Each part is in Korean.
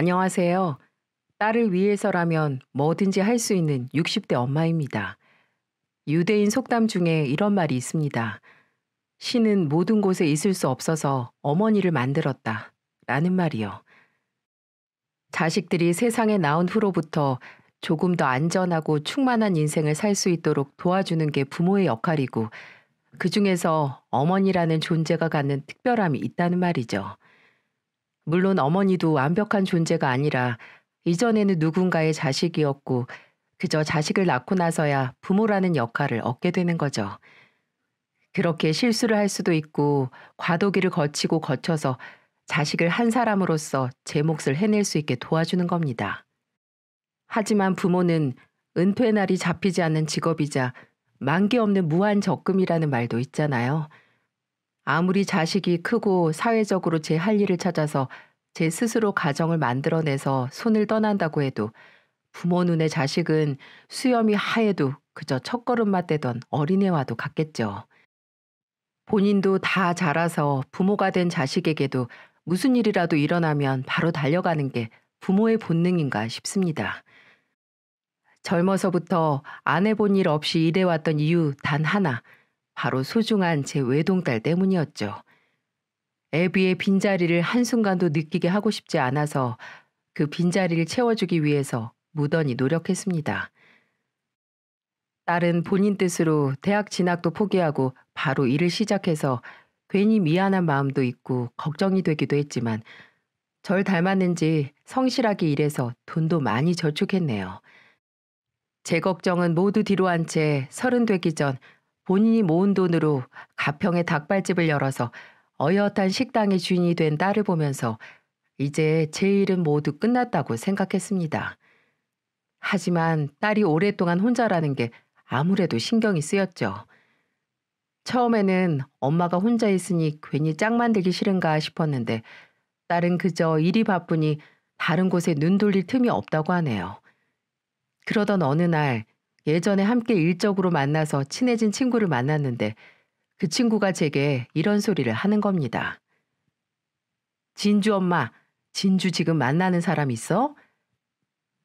안녕하세요. 딸을 위해서라면 뭐든지 할 수 있는 60대 엄마입니다. 유대인 속담 중에 이런 말이 있습니다. 신은 모든 곳에 있을 수 없어서 어머니를 만들었다. 라는 말이요. 자식들이 세상에 나온 후로부터 조금 더 안전하고 충만한 인생을 살 수 있도록 도와주는 게 부모의 역할이고, 그 중에서 어머니라는 존재가 갖는 특별함이 있다는 말이죠. 물론 어머니도 완벽한 존재가 아니라 이전에는 누군가의 자식이었고 그저 자식을 낳고 나서야 부모라는 역할을 얻게 되는 거죠. 그렇게 실수를 할 수도 있고 과도기를 거치고 거쳐서 자식을 한 사람으로서 제 몫을 해낼 수 있게 도와주는 겁니다. 하지만 부모는 은퇴 날이 잡히지 않는 직업이자 만기 없는 무한 적금이라는 말도 있잖아요. 아무리 자식이 크고 사회적으로 제 할 일을 찾아서 제 스스로 가정을 만들어내서 손을 떠난다고 해도 부모 눈에 자식은 수염이 하얘도 그저 첫걸음만 떼던 어린애와도 같겠죠. 본인도 다 자라서 부모가 된 자식에게도 무슨 일이라도 일어나면 바로 달려가는 게 부모의 본능인가 싶습니다. 젊어서부터 안 해본 일 없이 일해왔던 이유 단 하나, 바로 소중한 제 외동딸 때문이었죠. 애비의 빈자리를 한순간도 느끼게 하고 싶지 않아서 그 빈자리를 채워주기 위해서 무던히 노력했습니다. 딸은 본인 뜻으로 대학 진학도 포기하고 바로 일을 시작해서 괜히 미안한 마음도 있고 걱정이 되기도 했지만 절 닮았는지 성실하게 일해서 돈도 많이 저축했네요. 제 걱정은 모두 뒤로 한 채 서른 되기 전 본인이 모은 돈으로 가평에 닭발집을 열어서 어엿한 식당의 주인이 된 딸을 보면서 이제 제 일은 모두 끝났다고 생각했습니다. 하지만 딸이 오랫동안 혼자라는 게 아무래도 신경이 쓰였죠. 처음에는 엄마가 혼자 있으니 괜히 짝 만들기 싫은가 싶었는데 딸은 그저 일이 바쁘니 다른 곳에 눈 돌릴 틈이 없다고 하네요. 그러던 어느 날 예전에 함께 일적으로 만나서 친해진 친구를 만났는데 그 친구가 제게 이런 소리를 하는 겁니다. 진주 엄마, 진주 지금 만나는 사람 있어?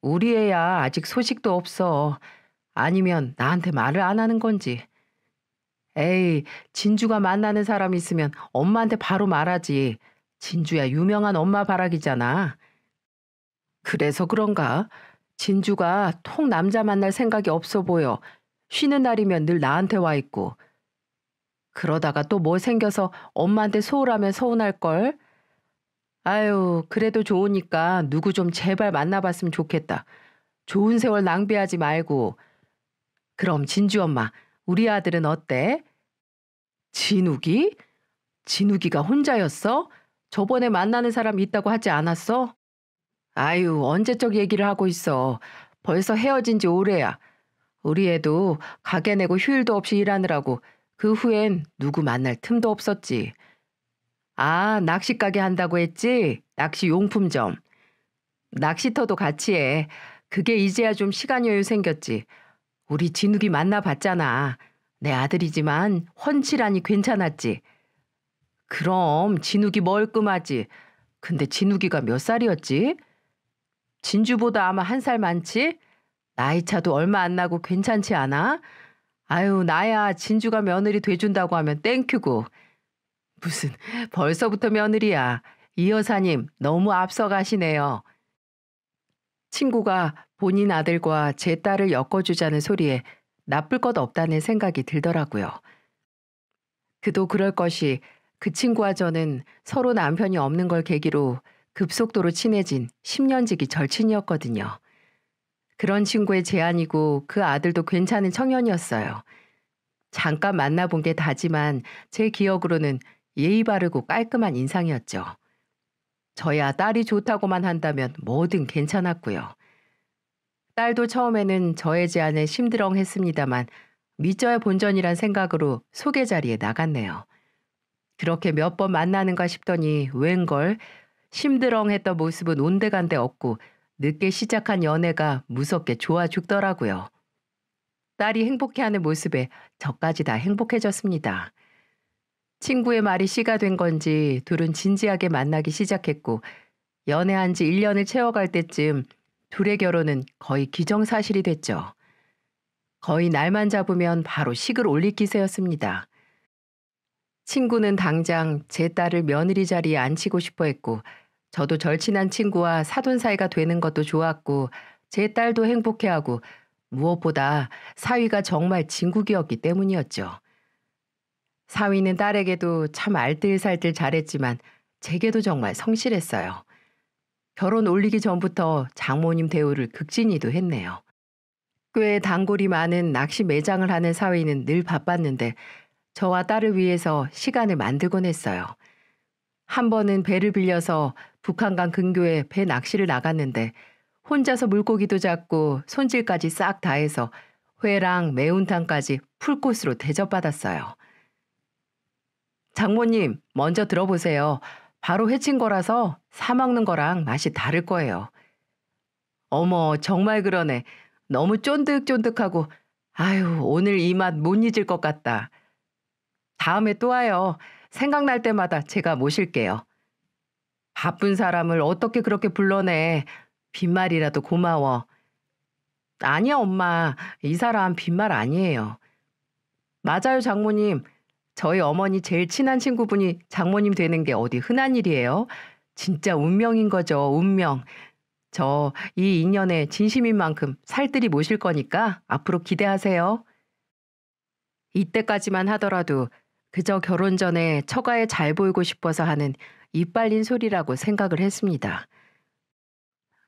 우리 애야 아직 소식도 없어. 아니면 나한테 말을 안 하는 건지. 에이, 진주가 만나는 사람 있으면 엄마한테 바로 말하지. 진주야 유명한 엄마 바라기잖아. 그래서 그런가? 진주가 통 남자 만날 생각이 없어 보여. 쉬는 날이면 늘 나한테 와 있고. 그러다가 또 뭐 생겨서 엄마한테 소홀하면 서운할걸? 아유, 그래도 좋으니까 누구 좀 제발 만나봤으면 좋겠다. 좋은 세월 낭비하지 말고. 그럼 진주 엄마, 우리 아들은 어때? 진욱이? 진욱이가 혼자였어? 저번에 만나는 사람 있다고 하지 않았어? 아유, 언제적 얘기를 하고 있어. 벌써 헤어진 지 오래야. 우리 애도 가게 내고 휴일도 없이 일하느라고 그 후엔 누구 만날 틈도 없었지. 아, 낚시 가게 한다고 했지? 낚시 용품점. 낚시터도 같이 해. 그게 이제야 좀 시간 여유 생겼지. 우리 진욱이 만나봤잖아. 내 아들이지만 훤칠하니 괜찮았지. 그럼 진욱이 멀끔하지. 근데 진욱이가 몇 살이었지? 진주보다 아마 한 살 많지? 나이 차도 얼마 안 나고 괜찮지 않아? 아유, 나야 진주가 며느리 돼준다고 하면 땡큐고. 무슨 벌써부터 며느리야. 이 여사님 너무 앞서가시네요. 친구가 본인 아들과 제 딸을 엮어주자는 소리에 나쁠 것 없다는 생각이 들더라고요. 그도 그럴 것이 그 친구와 저는 서로 남편이 없는 걸 계기로 급속도로 친해진 10년지기 절친이었거든요. 그런 친구의 제안이고 그 아들도 괜찮은 청년이었어요. 잠깐 만나본 게 다지만 제 기억으로는 예의 바르고 깔끔한 인상이었죠. 저야 딸이 좋다고만 한다면 뭐든 괜찮았고요. 딸도 처음에는 저의 제안에 심드렁했습니다만 믿져야 본전이란 생각으로 소개 자리에 나갔네요. 그렇게 몇 번 만나는가 싶더니 웬걸 심드렁했던 모습은 온데간데 없고 늦게 시작한 연애가 무섭게 좋아 죽더라고요. 딸이 행복해하는 모습에 저까지 다 행복해졌습니다. 친구의 말이 씨가 된 건지 둘은 진지하게 만나기 시작했고 연애한 지 1년을 채워갈 때쯤 둘의 결혼은 거의 기정사실이 됐죠. 거의 날만 잡으면 바로 식을 올릴 기세였습니다. 친구는 당장 제 딸을 며느리 자리에 앉히고 싶어 했고, 저도 절친한 친구와 사돈 사이가 되는 것도 좋았고, 제 딸도 행복해하고, 무엇보다 사위가 정말 진국이었기 때문이었죠. 사위는 딸에게도 참 알뜰살뜰 잘했지만 제게도 정말 성실했어요. 결혼 올리기 전부터 장모님 대우를 극진히도 했네요. 꽤 단골이 많은 낚시 매장을 하는 사위는 늘 바빴는데 저와 딸을 위해서 시간을 만들곤 했어요. 한 번은 배를 빌려서 북한강 근교에 배 낚시를 나갔는데 혼자서 물고기도 잡고 손질까지 싹 다 해서 회랑 매운탕까지 풀코스로 대접받았어요. 장모님, 먼저 들어보세요. 바로 회친 거라서 사 먹는 거랑 맛이 다를 거예요. 어머, 정말 그러네. 너무 쫀득쫀득하고, 아유, 오늘 이 맛 못 잊을 것 같다. 다음에 또 와요. 생각날 때마다 제가 모실게요. 바쁜 사람을 어떻게 그렇게 불러내. 빈말이라도 고마워. 아니야, 엄마. 이 사람 빈말 아니에요. 맞아요, 장모님. 저희 어머니 제일 친한 친구분이 장모님 되는 게 어디 흔한 일이에요? 진짜 운명인 거죠, 운명. 저 이 인연에 진심인 만큼 살뜰히 모실 거니까 앞으로 기대하세요. 이때까지만 하더라도 그저 결혼 전에 처가에 잘 보이고 싶어서 하는 이빨린 소리라고 생각을 했습니다.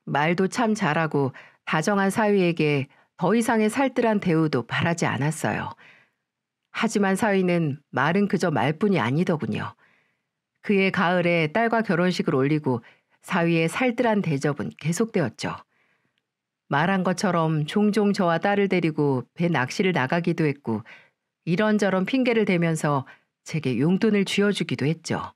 말도 참 잘하고 다정한 사위에게 더 이상의 살뜰한 대우도 바라지 않았어요. 하지만 사위는 말은 그저 말뿐이 아니더군요. 그해 가을에 딸과 결혼식을 올리고 사위의 살뜰한 대접은 계속되었죠. 말한 것처럼 종종 저와 딸을 데리고 배 낚시를 나가기도 했고 이런저런 핑계를 대면서 제게 용돈을 쥐어주기도 했죠.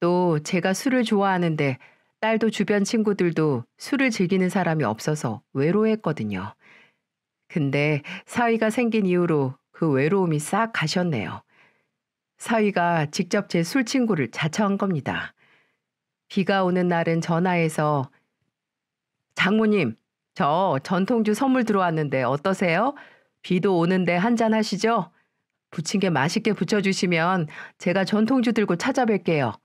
또 제가 술을 좋아하는데 딸도 주변 친구들도 술을 즐기는 사람이 없어서 외로워했거든요. 근데 사위가 생긴 이후로 그 외로움이 싹 가셨네요. 사위가 직접 제 술 친구를 자처한 겁니다. 비가 오는 날은 전화해서 장모님, 저 전통주 선물 들어왔는데 어떠세요? 비도 오는데 한잔 하시죠? 부침개 맛있게 부쳐주시면 제가 전통주 들고 찾아뵐게요.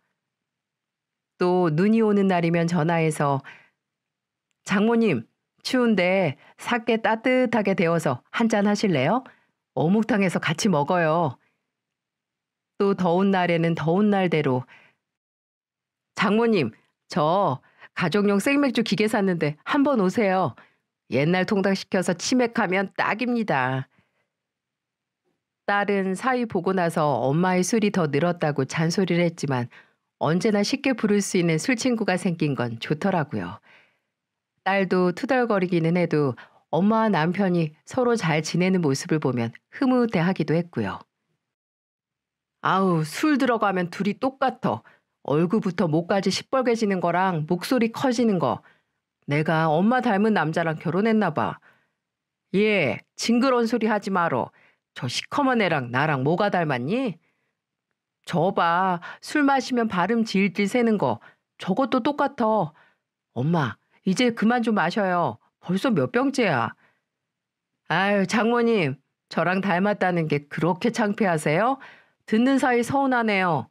또 눈이 오는 날이면 전화해서 장모님, 추운데 사께 따뜻하게 데워서 한잔 하실래요? 어묵탕에서 같이 먹어요. 또 더운 날에는 더운 날대로 장모님, 저 가족용 생맥주 기계 샀는데 한번 오세요. 옛날 통닭 시켜서 치맥하면 딱입니다. 딸은 사위 보고 나서 엄마의 술이 더 늘었다고 잔소리를 했지만 언제나 쉽게 부를 수 있는 술 친구가 생긴 건 좋더라고요. 딸도 투덜거리기는 해도 엄마와 남편이 서로 잘 지내는 모습을 보면 흐뭇해하기도 했고요. 아우, 술 들어가면 둘이 똑같아. 얼굴부터 목까지 시뻘개지는 거랑 목소리 커지는 거. 내가 엄마 닮은 남자랑 결혼했나 봐. 얘, 징그러운 소리 하지 말어. 저 시커먼 애랑 나랑 뭐가 닮았니? 저 봐, 술 마시면 발음 질질 새는 거. 저것도 똑같아. 엄마, 이제 그만 좀 마셔요. 벌써 몇 병째야. 아유, 장모님, 저랑 닮았다는 게 그렇게 창피하세요? 듣는 사이 서운하네요.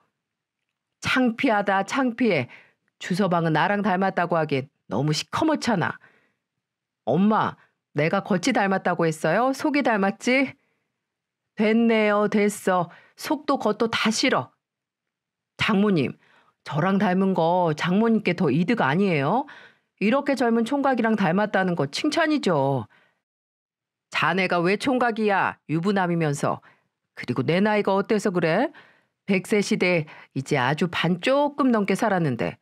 창피하다, 창피해. 주서방은 나랑 닮았다고 하긴 너무 시커멓잖아. 엄마, 내가 겉이 닮았다고 했어요? 속이 닮았지? 됐네요, 됐어. 속도 겉도 다 싫어. 장모님, 저랑 닮은 거 장모님께 더 이득 아니에요? 이렇게 젊은 총각이랑 닮았다는 거 칭찬이죠. 자네가 왜 총각이야? 유부남이면서. 그리고 내 나이가 어때서 그래? 100세 시대 이제 아주 반 조금 넘게 살았는데.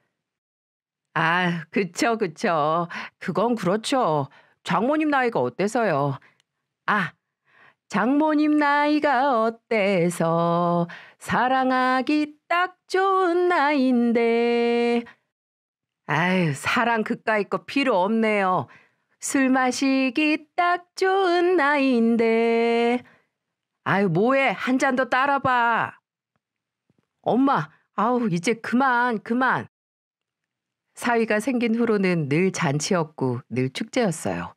아, 그쵸, 그쵸. 그건 그렇죠. 장모님 나이가 어때서요? 아, 장모님 나이가 어때서 사랑하기 딱 좋은 나이인데. 아유, 사랑 그까이 거 필요 없네요. 술 마시기 딱 좋은 나이인데. 아유, 뭐해? 한 잔 더 따라봐. 엄마, 아우, 이제 그만, 그만. 사위가 생긴 후로는 늘 잔치였고 늘 축제였어요.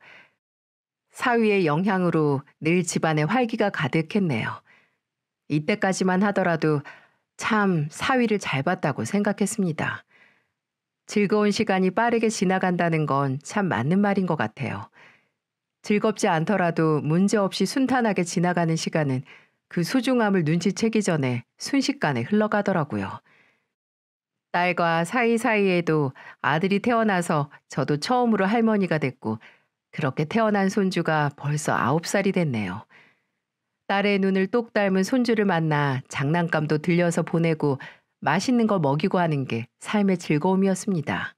사위의 영향으로 늘 집안에 활기가 가득했네요. 이때까지만 하더라도 참 사위를 잘 봤다고 생각했습니다. 즐거운 시간이 빠르게 지나간다는 건 참 맞는 말인 것 같아요. 즐겁지 않더라도 문제없이 순탄하게 지나가는 시간은 그 소중함을 눈치채기 전에 순식간에 흘러가더라고요. 딸과 사이사이에도 아들이 태어나서 저도 처음으로 할머니가 됐고 그렇게 태어난 손주가 벌써 9살이 됐네요. 딸의 눈을 똑 닮은 손주를 만나 장난감도 들려서 보내고 맛있는 거 먹이고 하는 게 삶의 즐거움이었습니다.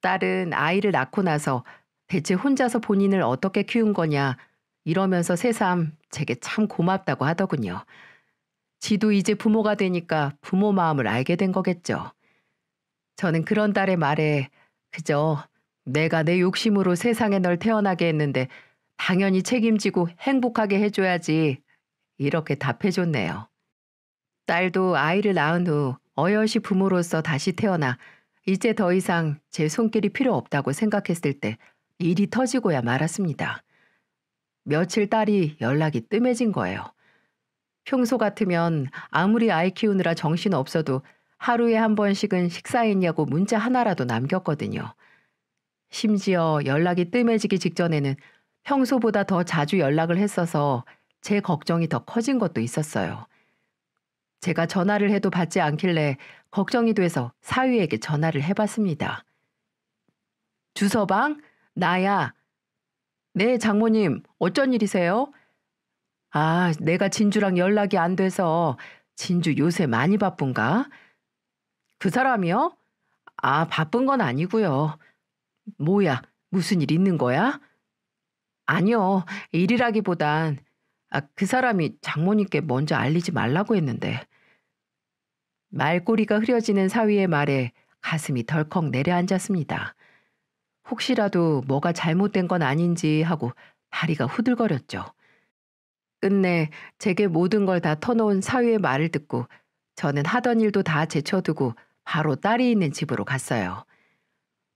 딸은 아이를 낳고 나서 대체 혼자서 본인을 어떻게 키운 거냐 이러면서 새삼 제게 참 고맙다고 하더군요. 지도 이제 부모가 되니까 부모 마음을 알게 된 거겠죠. 저는 그런 딸의 말에 그저 내가 내 욕심으로 세상에 널 태어나게 했는데 당연히 책임지고 행복하게 해줘야지 이렇게 답해줬네요. 딸도 아이를 낳은 후 어여시 부모로서 다시 태어나 이제 더 이상 제 손길이 필요 없다고 생각했을 때 일이 터지고야 말았습니다. 며칠 딸이 연락이 뜸해진 거예요. 평소 같으면 아무리 아이 키우느라 정신 없어도 하루에 한 번씩은 식사했냐고 문자 하나라도 남겼거든요. 심지어 연락이 뜸해지기 직전에는 평소보다 더 자주 연락을 했어서 제 걱정이 더 커진 것도 있었어요. 제가 전화를 해도 받지 않길래 걱정이 돼서 사위에게 전화를 해봤습니다. 주서방? 나야. 네, 장모님. 어쩐 일이세요? 아, 내가 진주랑 연락이 안 돼서 진주 요새 많이 바쁜가? 그 사람이요? 아, 바쁜 건 아니고요. 뭐야, 무슨 일 있는 거야? 아니요, 일이라기보단 그 사람이 장모님께 먼저 알리지 말라고 했는데. 말꼬리가 흐려지는 사위의 말에 가슴이 덜컥 내려앉았습니다. 혹시라도 뭐가 잘못된 건 아닌지 하고 다리가 후들거렸죠. 끝내 제게 모든 걸 다 터놓은 사위의 말을 듣고 저는 하던 일도 다 제쳐두고 바로 딸이 있는 집으로 갔어요.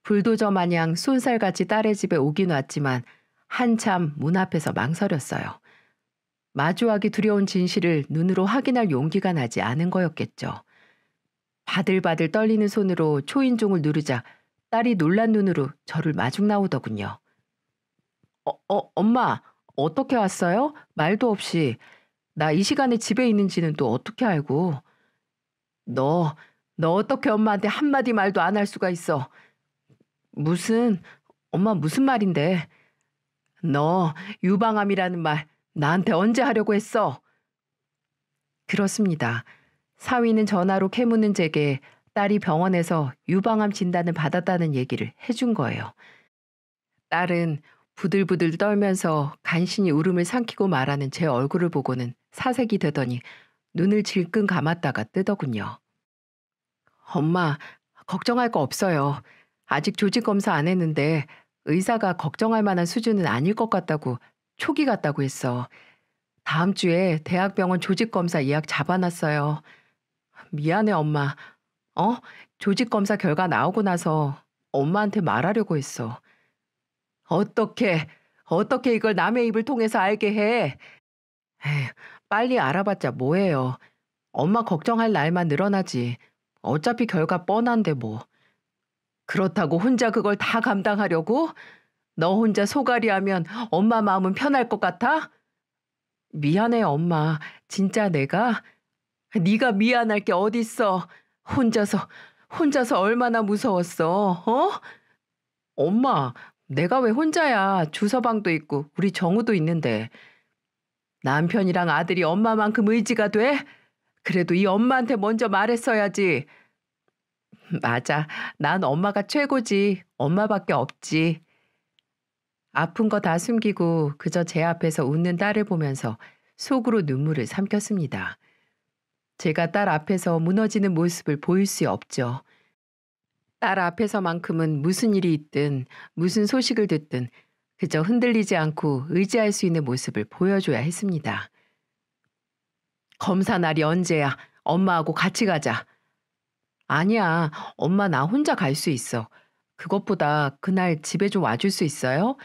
불도저 마냥 쏜살같이 딸의 집에 오긴 왔지만 한참 문 앞에서 망설였어요. 마주하기 두려운 진실을 눈으로 확인할 용기가 나지 않은 거였겠죠. 바들바들 떨리는 손으로 초인종을 누르자 딸이 놀란 눈으로 저를 마중 나오더군요. 엄마, 어떻게 왔어요? 말도 없이. 나 이 시간에 집에 있는지는 또 어떻게 알고. 너 어떻게 엄마한테 한마디 말도 안 할 수가 있어. 엄마 무슨 말인데. 너 유방암이라는 말 나한테 언제 하려고 했어? 그렇습니다. 사위는 전화로 캐묻는 제게 딸이 병원에서 유방암 진단을 받았다는 얘기를 해준 거예요. 딸은 부들부들 떨면서 간신히 울음을 삼키고 말하는 제 얼굴을 보고는 사색이 되더니 눈을 질끈 감았다가 뜨더군요. 엄마, 걱정할 거 없어요. 아직 조직 검사 안 했는데 의사가 걱정할 만한 수준은 아닐 것 같다고 초기 같다고 했어. 다음 주에 대학병원 조직 검사 예약 잡아놨어요. 미안해, 엄마. 조직 검사 결과 나오고 나서 엄마한테 말하려고 했어. 어떻게 이걸 남의 입을 통해서 알게 해? 에휴, 빨리 알아봤자 뭐해요. 엄마 걱정할 날만 늘어나지. 어차피 결과 뻔한데 뭐. 그렇다고 혼자 그걸 다 감당하려고? 너 혼자 소갈이 하면 엄마 마음은 편할 것 같아? 미안해, 엄마. 진짜 네가 미안할 게 어딨어. 혼자서 얼마나 무서웠어, 어? 엄마, 내가 왜 혼자야. 주서방도 있고 우리 정우도 있는데. 남편이랑 아들이 엄마만큼 의지가 돼? 그래도 이 엄마한테 먼저 말했어야지. 맞아. 난 엄마가 최고지. 엄마밖에 없지. 아픈 거 다 숨기고 그저 제 앞에서 웃는 딸을 보면서 속으로 눈물을 삼켰습니다. 제가 딸 앞에서 무너지는 모습을 보일 수 없죠. 딸 앞에서만큼은 무슨 일이 있든 무슨 소식을 듣든 그저 흔들리지 않고 의지할 수 있는 모습을 보여줘야 했습니다. 검사 날이 언제야? 엄마하고 같이 가자. 아니야, 엄마 나 혼자 갈 수 있어. 그것보다 그날 집에 좀 와줄 수 있어요?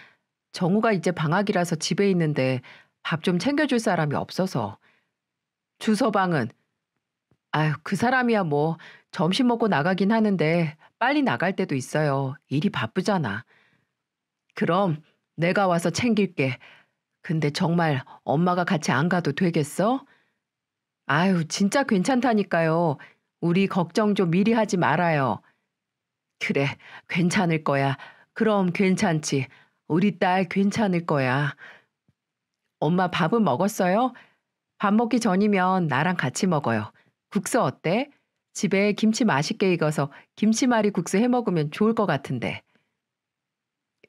정우가 이제 방학이라서 집에 있는데 밥 좀 챙겨줄 사람이 없어서. 주서방은, 아유, 그 사람이야 뭐 점심 먹고 나가긴 하는데 빨리 나갈 때도 있어요. 일이 바쁘잖아. 그럼 내가 와서 챙길게. 근데 정말 엄마가 같이 안 가도 되겠어? 아유, 진짜 괜찮다니까요. 우리 걱정 좀 미리 하지 말아요. 그래, 괜찮을 거야. 그럼 괜찮지. 우리 딸 괜찮을 거야. 엄마 밥은 먹었어요? 밥 먹기 전이면 나랑 같이 먹어요. 국수 어때? 집에 김치 맛있게 익어서 김치말이 국수 해 먹으면 좋을 것 같은데.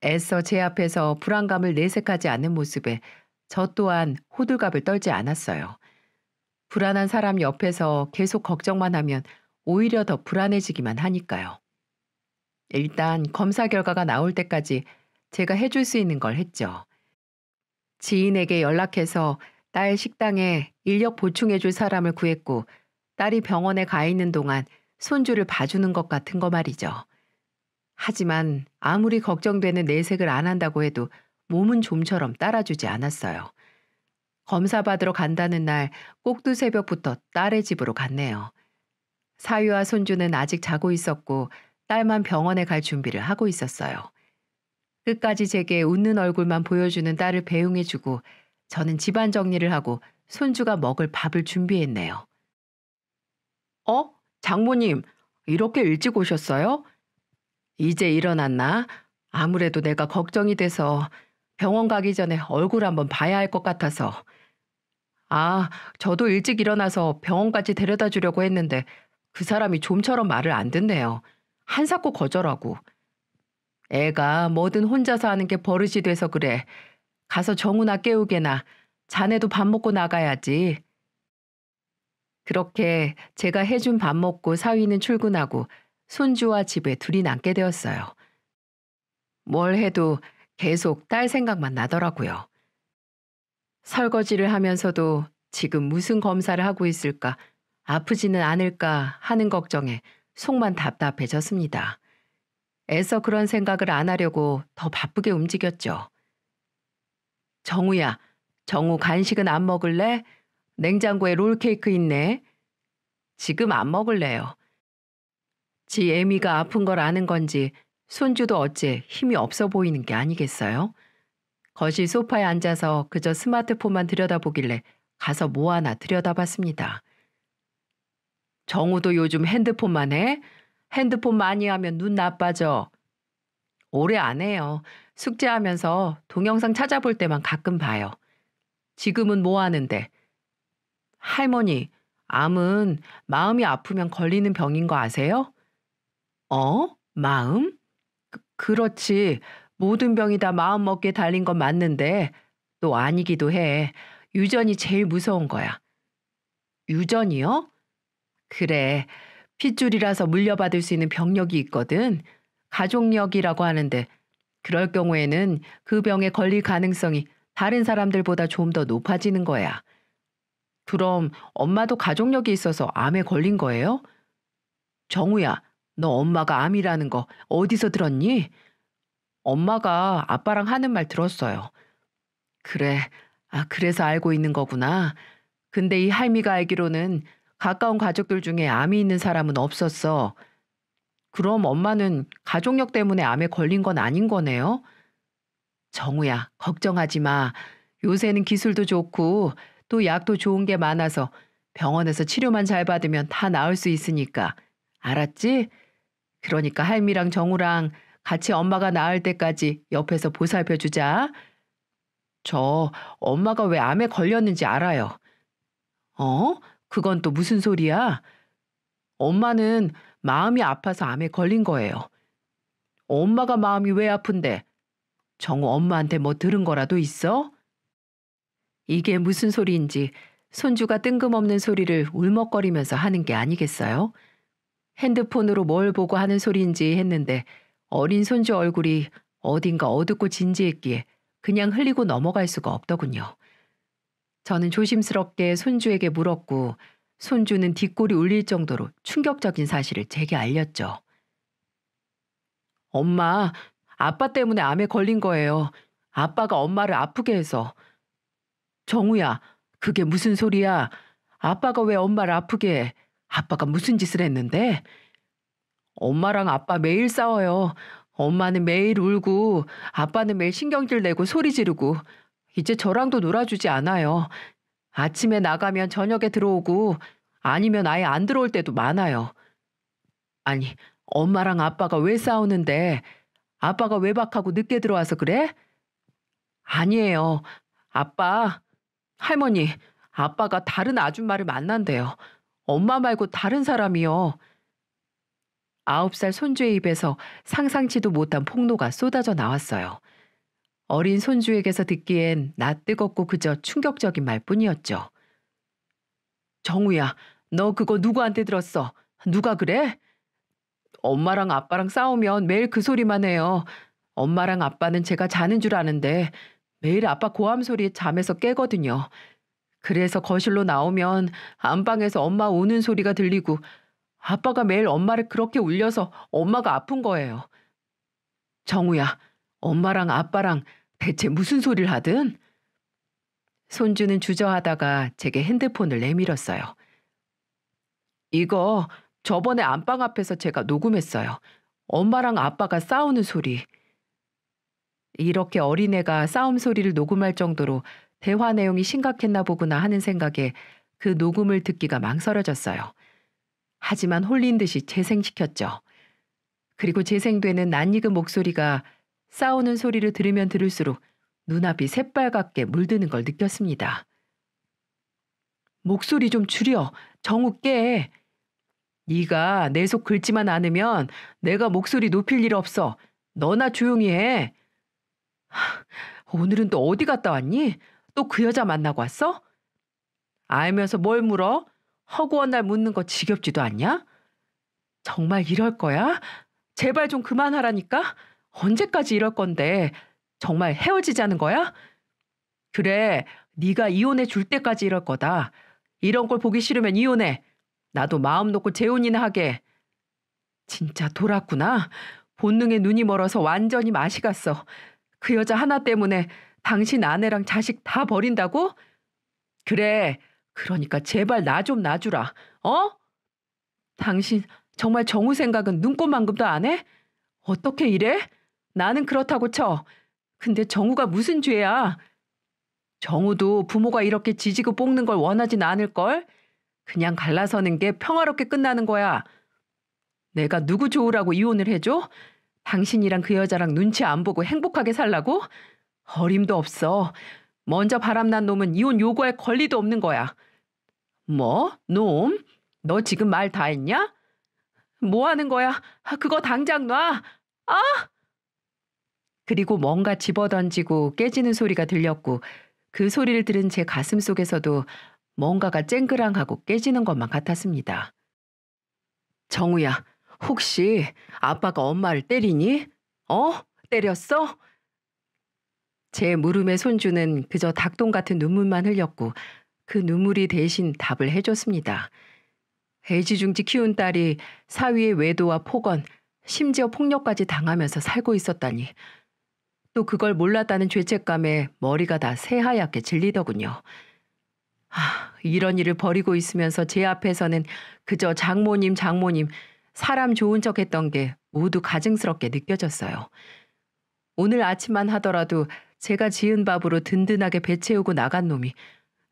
애써 제 앞에서 불안감을 내색하지 않는 모습에 저 또한 호들갑을 떨지 않았어요. 불안한 사람 옆에서 계속 걱정만 하면 오히려 더 불안해지기만 하니까요. 일단 검사 결과가 나올 때까지 제가 해줄 수 있는 걸 했죠. 지인에게 연락해서 딸 식당에 인력 보충해줄 사람을 구했고 딸이 병원에 가 있는 동안 손주를 봐주는 것 같은 거 말이죠. 하지만 아무리 걱정되는 내색을 안 한다고 해도 몸은 좀처럼 따라주지 않았어요. 검사 받으러 간다는 날 꼭두 새벽부터 딸의 집으로 갔네요. 사위와 손주는 아직 자고 있었고 딸만 병원에 갈 준비를 하고 있었어요. 끝까지 제게 웃는 얼굴만 보여주는 딸을 배웅해주고 저는 집안 정리를 하고 손주가 먹을 밥을 준비했네요. 어? 장모님, 이렇게 일찍 오셨어요? 이제 일어났나? 아무래도 내가 걱정이 돼서 병원 가기 전에 얼굴 한번 봐야 할 것 같아서. 아, 저도 일찍 일어나서 병원까지 데려다 주려고 했는데 그 사람이 좀처럼 말을 안 듣네요. 한사코 거절하고. 애가 뭐든 혼자서 하는 게 버릇이 돼서 그래. 가서 정우나 깨우게나. 자네도 밥 먹고 나가야지. 그렇게 제가 해준 밥 먹고 사위는 출근하고 손주와 집에 둘이 남게 되었어요. 뭘 해도 계속 딸 생각만 나더라고요. 설거지를 하면서도 지금 무슨 검사를 하고 있을까, 아프지는 않을까 하는 걱정에 속만 답답해졌습니다. 애써 그런 생각을 안 하려고 더 바쁘게 움직였죠. 정우야, 정우 간식은 안 먹을래? 냉장고에 롤케이크 있네. 지금 안 먹을래요. 지 애미가 아픈 걸 아는 건지 손주도 어째 힘이 없어 보이는 게 아니겠어요? 거실 소파에 앉아서 그저 스마트폰만 들여다보길래 가서 뭐 하나 들여다봤습니다. 정우도 요즘 핸드폰만 해? 핸드폰 많이 하면 눈 나빠져. 오래 안 해요. 숙제하면서 동영상 찾아볼 때만 가끔 봐요. 지금은 뭐 하는데? 할머니, 암은 마음이 아프면 걸리는 병인 거 아세요? 어? 마음? 그렇지. 모든 병이 다 마음 먹기에 달린 건 맞는데 또 아니기도 해. 유전이 제일 무서운 거야. 유전이요? 그래. 핏줄이라서 물려받을 수 있는 병력이 있거든. 가족력이라고 하는데 그럴 경우에는 그 병에 걸릴 가능성이 다른 사람들보다 좀 더 높아지는 거야. 그럼 엄마도 가족력이 있어서 암에 걸린 거예요? 정우야, 너 엄마가 암이라는 거 어디서 들었니? 엄마가 아빠랑 하는 말 들었어요. 그래. 아, 그래서 알고 있는 거구나. 근데 이 할미가 알기로는 가까운 가족들 중에 암이 있는 사람은 없었어. 그럼 엄마는 가족력 때문에 암에 걸린 건 아닌 거네요? 정우야, 걱정하지 마. 요새는 기술도 좋고 또 약도 좋은 게 많아서 병원에서 치료만 잘 받으면 다 나을 수 있으니까. 알았지? 그러니까 할미랑 정우랑 같이 엄마가 나을 때까지 옆에서 보살펴 주자. 저 엄마가 왜 암에 걸렸는지 알아요. 어? 그건 또 무슨 소리야? 엄마는 마음이 아파서 암에 걸린 거예요. 엄마가 마음이 왜 아픈데? 정우 엄마한테 뭐 들은 거라도 있어? 이게 무슨 소리인지 손주가 뜬금없는 소리를 울먹거리면서 하는 게 아니겠어요? 핸드폰으로 뭘 보고 하는 소리인지 했는데 어린 손주 얼굴이 어딘가 어둡고 진지했기에 그냥 흘리고 넘어갈 수가 없더군요. 저는 조심스럽게 손주에게 물었고 손주는 뒷골이 울릴 정도로 충격적인 사실을 제게 알렸죠. 엄마, 아빠 때문에 암에 걸린 거예요. 아빠가 엄마를 아프게 해서. 정우야, 그게 무슨 소리야? 아빠가 왜 엄마를 아프게 해? 아빠가 무슨 짓을 했는데? 엄마랑 아빠 매일 싸워요. 엄마는 매일 울고 아빠는 매일 신경질 내고 소리 지르고 이제 저랑도 놀아주지 않아요. 아침에 나가면 저녁에 들어오고 아니면 아예 안 들어올 때도 많아요. 아니, 엄마랑 아빠가 왜 싸우는데 아빠가 외박하고 늦게 들어와서 그래? 아니에요. 아빠, 할머니, 아빠가 다른 아줌마를 만난대요. 엄마 말고 다른 사람이요. 9살 손주의 입에서 상상치도 못한 폭로가 쏟아져 나왔어요. 어린 손주에게서 듣기엔 낯뜨겁고 그저 충격적인 말뿐이었죠. 정우야, 너 그거 누구한테 들었어? 누가 그래? 엄마랑 아빠랑 싸우면 매일 그 소리만 해요. 엄마랑 아빠는 제가 자는 줄 아는데 매일 아빠 고함 소리에 잠에서 깨거든요. 그래서 거실로 나오면 안방에서 엄마 우는 소리가 들리고 아빠가 매일 엄마를 그렇게 울려서 엄마가 아픈 거예요. 정우야, 엄마랑 아빠랑 대체 무슨 소리를 하든? 손주는 주저하다가 제게 핸드폰을 내밀었어요. 이거 저번에 안방 앞에서 제가 녹음했어요. 엄마랑 아빠가 싸우는 소리. 이렇게 어린애가 싸움 소리를 녹음할 정도로 대화 내용이 심각했나 보구나 하는 생각에 그 녹음을 듣기가 망설여졌어요. 하지만 홀린 듯이 재생시켰죠. 그리고 재생되는 낯익은 목소리가 싸우는 소리를 들으면 들을수록 눈앞이 새빨갛게 물드는 걸 느꼈습니다. 목소리 좀 줄여. 정우 깨. 네가 내 속 긁지만 않으면 내가 목소리 높일 일 없어. 너나 조용히 해. 오늘은 또 어디 갔다 왔니? 또 그 여자 만나고 왔어? 알면서 뭘 물어? 허구한 날 묻는 거 지겹지도 않냐? 정말 이럴 거야? 제발 좀 그만하라니까? 언제까지 이럴 건데? 정말 헤어지자는 거야? 그래, 네가 이혼해 줄 때까지 이럴 거다. 이런 걸 보기 싫으면 이혼해. 나도 마음 놓고 재혼이나 하게. 진짜 돌았구나. 본능에 눈이 멀어서 완전히 맛이 갔어. 그 여자 하나 때문에 당신 아내랑 자식 다 버린다고? 그래, 그러니까 제발 나 좀 놔주라. 어? 당신 정말 정우 생각은 눈꼽만큼도 안 해? 어떻게 이래? 나는 그렇다고 쳐. 근데 정우가 무슨 죄야? 정우도 부모가 이렇게 지지고 볶는 걸 원하진 않을걸? 그냥 갈라서는 게 평화롭게 끝나는 거야. 내가 누구 좋으라고 이혼을 해줘? 당신이랑 그 여자랑 눈치 안 보고 행복하게 살라고? 어림도 없어. 먼저 바람난 놈은 이혼 요구할 권리도 없는 거야. 뭐? 놈? 너 지금 말 다 했냐? 뭐 하는 거야? 그거 당장 놔! 아! 그리고 뭔가 집어던지고 깨지는 소리가 들렸고 그 소리를 들은 제 가슴 속에서도 뭔가가 쨍그랑하고 깨지는 것만 같았습니다. 정우야, 혹시 아빠가 엄마를 때리니? 때렸어? 제 물음에 손주는 그저 닭똥 같은 눈물만 흘렸고 그 눈물이 대신 답을 해줬습니다. 애지중지 키운 딸이 사위의 외도와 폭언, 심지어 폭력까지 당하면서 살고 있었다니. 또 그걸 몰랐다는 죄책감에 머리가 다 새하얗게 질리더군요. 이런 일을 벌이고 있으면서 제 앞에서는 그저 장모님, 사람 좋은 척 했던 게 모두 가증스럽게 느껴졌어요. 오늘 아침만 하더라도 제가 지은 밥으로 든든하게 배 채우고 나간 놈이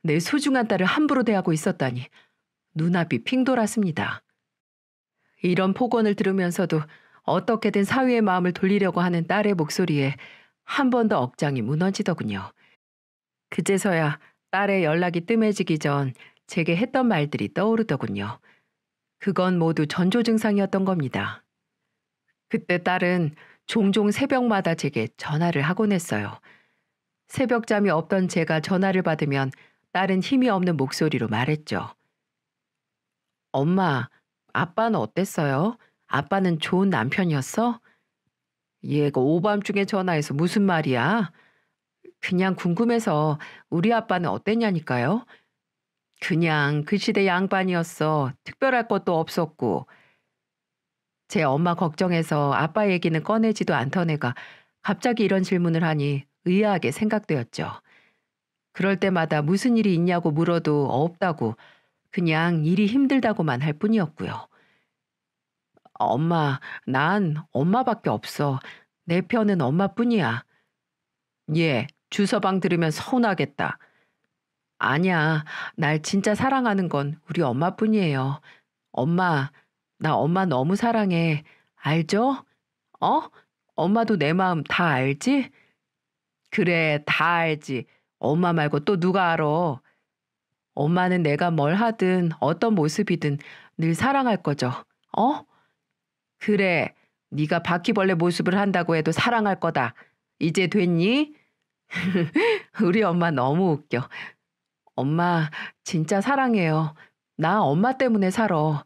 내 소중한 딸을 함부로 대하고 있었다니 눈앞이 핑 돌았습니다. 이런 폭언을 들으면서도 어떻게든 사위의 마음을 돌리려고 하는 딸의 목소리에 한 번 더 억장이 무너지더군요. 그제서야 딸의 연락이 뜸해지기 전 제게 했던 말들이 떠오르더군요. 그건 모두 전조 증상이었던 겁니다. 그때 딸은 종종 새벽마다 제게 전화를 하곤 했어요. 새벽잠이 없던 제가 전화를 받으면 딸은 힘이 없는 목소리로 말했죠. 엄마, 아빠는 어땠어요? 아빠는 좋은 남편이었어? 얘가 오밤중에 전화해서 무슨 말이야? 그냥 궁금해서 우리 아빠는 어땠냐니까요? 그냥 그 시대 양반이었어. 특별할 것도 없었고. 제 엄마 걱정해서 아빠 얘기는 꺼내지도 않던 애가 갑자기 이런 질문을 하니 의아하게 생각되었죠. 그럴 때마다 무슨 일이 있냐고 물어도 없다고, 그냥 일이 힘들다고만 할 뿐이었고요. 엄마, 난 엄마밖에 없어. 내 편은 엄마뿐이야. 얘, 주서방 들으면 서운하겠다. 아니야, 날 진짜 사랑하는 건 우리 엄마뿐이에요. 엄마, 나 엄마 너무 사랑해. 알죠? 어? 엄마도 내 마음 다 알지? 그래, 다 알지. 엄마 말고 또 누가 알아? 엄마는 내가 뭘 하든 어떤 모습이든 늘 사랑할 거죠. 어? 그래, 네가 바퀴벌레 모습을 한다고 해도 사랑할 거다. 이제 됐니? 우리 엄마 너무 웃겨. 엄마, 진짜 사랑해요. 나 엄마 때문에 살아.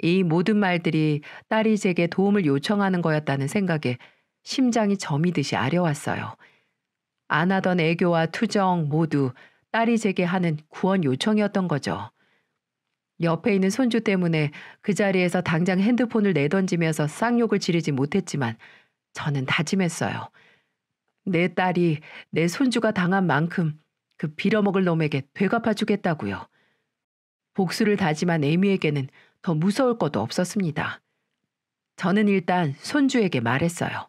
이 모든 말들이 딸이 제게 도움을 요청하는 거였다는 생각에 심장이 저미듯이 아려왔어요. 안 하던 애교와 투정 모두 딸이 제게 하는 구원 요청이었던 거죠. 옆에 있는 손주 때문에 그 자리에서 당장 핸드폰을 내던지면서 쌍욕을 지르지 못했지만 저는 다짐했어요. 내 딸이 내 손주가 당한 만큼 그 빌어먹을 놈에게 되갚아 주겠다고요. 복수를 다짐한 에미에게는 더 무서울 것도 없었습니다. 저는 일단 손주에게 말했어요.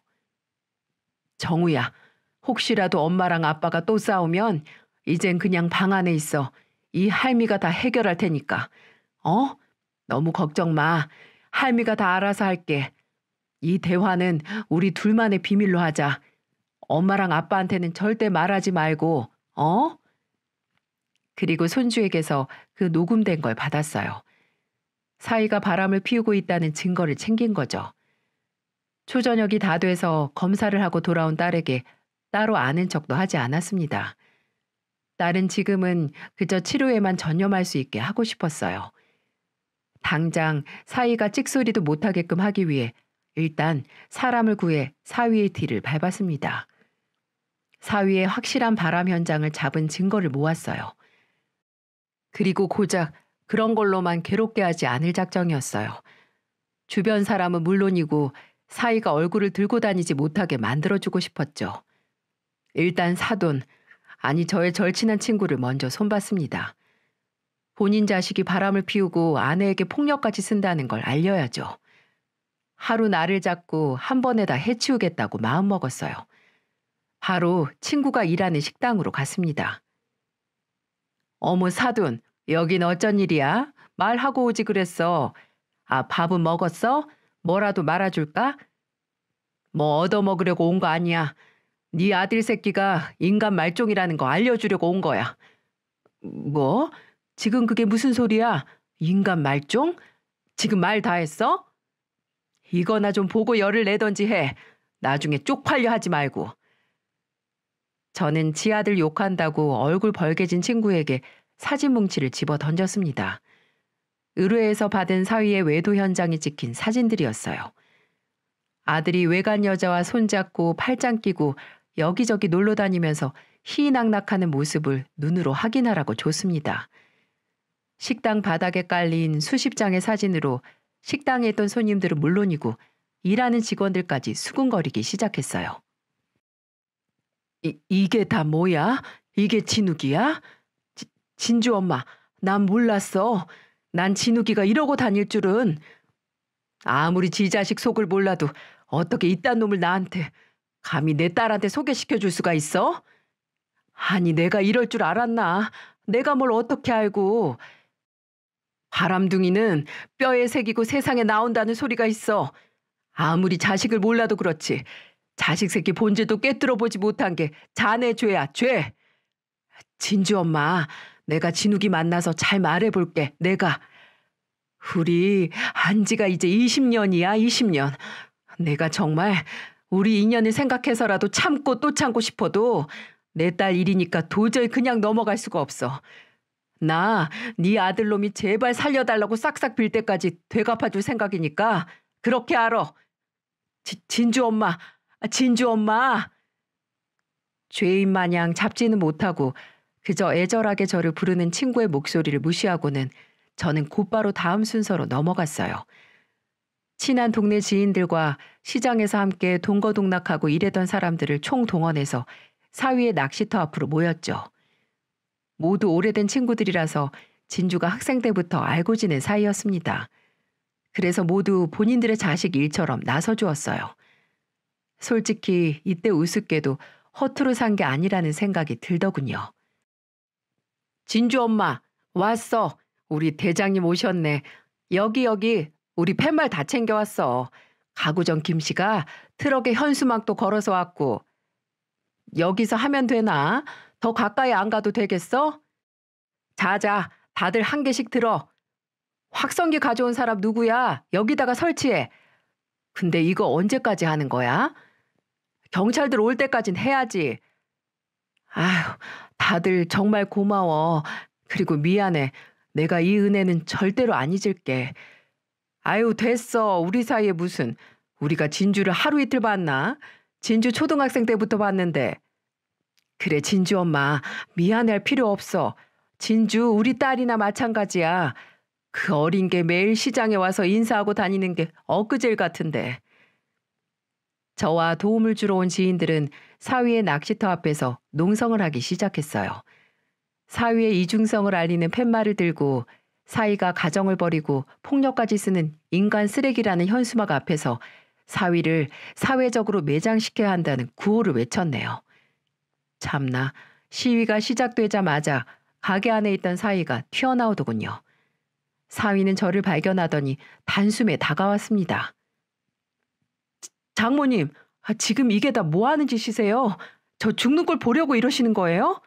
정우야, 혹시라도 엄마랑 아빠가 또 싸우면 이젠 그냥 방 안에 있어. 이 할미가 다 해결할 테니까. 어? 너무 걱정 마. 할미가 다 알아서 할게. 이 대화는 우리 둘만의 비밀로 하자. 엄마랑 아빠한테는 절대 말하지 말고, 어? 그리고 손주에게서 그 녹음된 걸 받았어요. 사이가 바람을 피우고 있다는 증거를 챙긴 거죠. 초저녁이 다 돼서 검사를 하고 돌아온 딸에게 따로 아는 척도 하지 않았습니다. 딸은 지금은 그저 치료에만 전념할 수 있게 하고 싶었어요. 당장 사이가 찍소리도 못하게끔 하기 위해 일단 사람을 구해 사위의 뒤를 밟았습니다. 사위의 확실한 바람 현장을 잡은 증거를 모았어요. 그리고 고작 그런 걸로만 괴롭게 하지 않을 작정이었어요. 주변 사람은 물론이고 사위가 얼굴을 들고 다니지 못하게 만들어주고 싶었죠. 일단 사돈, 아니 저의 절친한 친구를 먼저 손봤습니다. 본인 자식이 바람을 피우고 아내에게 폭력까지 쓴다는 걸 알려야죠. 하루 나를 잡고 한 번에 다 해치우겠다고 마음먹었어요. 바로 친구가 일하는 식당으로 갔습니다. 어머 사돈, 여긴 어쩐 일이야? 말하고 오지 그랬어. 아, 밥은 먹었어? 뭐라도 말아줄까? 뭐 얻어먹으려고 온 거 아니야. 네 아들 새끼가 인간 말종이라는 거 알려주려고 온 거야. 뭐? 지금 그게 무슨 소리야? 인간 말종? 지금 말 다 했어? 이거나 좀 보고 열을 내던지 해. 나중에 쪽팔려 하지 말고. 저는 지 아들 욕한다고 얼굴 벌개진 친구에게 사진 뭉치를 집어 던졌습니다. 의뢰에서 받은 사위의 외도 현장이 찍힌 사진들이었어요. 아들이 외간 여자와 손잡고 팔짱 끼고 여기저기 놀러 다니면서 희낙낙하는 모습을 눈으로 확인하라고 줬습니다. 식당 바닥에 깔린 수십 장의 사진으로 식당에 있던 손님들은 물론이고 일하는 직원들까지 수군거리기 시작했어요. 이게 다 뭐야? 이게 진욱이야? 진주 엄마, 난 몰랐어. 난 진욱이가 이러고 다닐 줄은. 아무리 지 자식 속을 몰라도 어떻게 이딴 놈을 나한테 감히 내 딸한테 소개시켜 줄 수가 있어? 아니 내가 이럴 줄 알았나? 내가 뭘 어떻게 알고. 바람둥이는 뼈에 새기고 세상에 나온다는 소리가 있어. 아무리 자식을 몰라도 그렇지. 자식 새끼 본질도 꿰뚫어 보지 못한 게 자네 죄야, 죄. 진주 엄마, 내가 진욱이 만나서 잘 말해볼게, 내가. 우리 안지가 이제 20년이야, 20년. 내가 정말 우리 인연을 생각해서라도 참고 또 참고 싶어도 내 딸 일이니까 도저히 그냥 넘어갈 수가 없어. 나 네 아들놈이 제발 살려달라고 싹싹 빌 때까지 되갚아줄 생각이니까 그렇게 알아. 진주 엄마, 진주 엄마. 죄인 마냥 잡지는 못하고 그저 애절하게 저를 부르는 친구의 목소리를 무시하고는 저는 곧바로 다음 순서로 넘어갔어요. 친한 동네 지인들과 시장에서 함께 동거동락하고 일하던 사람들을 총동원해서 사위의 낚시터 앞으로 모였죠. 모두 오래된 친구들이라서 진주가 학생 때부터 알고 지낸 사이였습니다. 그래서 모두 본인들의 자식 일처럼 나서주었어요. 솔직히 이때 우습게도 허투루 산 게 아니라는 생각이 들더군요. 진주 엄마, 왔어. 우리 대장님 오셨네. 여기, 우리 팻말 다 챙겨왔어. 가구정 김씨가 트럭에 현수막도 걸어서 왔고. 여기서 하면 되나? 더 가까이 안 가도 되겠어? 자자, 다들 한 개씩 들어. 확성기 가져온 사람 누구야? 여기다가 설치해. 근데 이거 언제까지 하는 거야? 경찰들 올 때까진 해야지. 아휴, 다들 정말 고마워. 그리고 미안해. 내가 이 은혜는 절대로 안 잊을게. 아유, 됐어. 우리 사이에 무슨. 우리가 진주를 하루 이틀 봤나? 진주 초등학생 때부터 봤는데. 그래, 진주 엄마. 미안해할 필요 없어. 진주 우리 딸이나 마찬가지야. 그 어린 게 매일 시장에 와서 인사하고 다니는 게 엊그제 같은데. 저와 도움을 주러 온 지인들은 사위의 낚시터 앞에서 농성을 하기 시작했어요. 사위의 이중성을 알리는 팻말을 들고 사위가 가정을 버리고 폭력까지 쓰는 인간 쓰레기라는 현수막 앞에서 사위를 사회적으로 매장시켜야 한다는 구호를 외쳤네요. 참나, 시위가 시작되자마자 가게 안에 있던 사위가 튀어나오더군요. 사위는 저를 발견하더니 단숨에 다가왔습니다. 장모님, 지금 이게 다 뭐 하는 짓이세요? 저 죽는 걸 보려고 이러시는 거예요?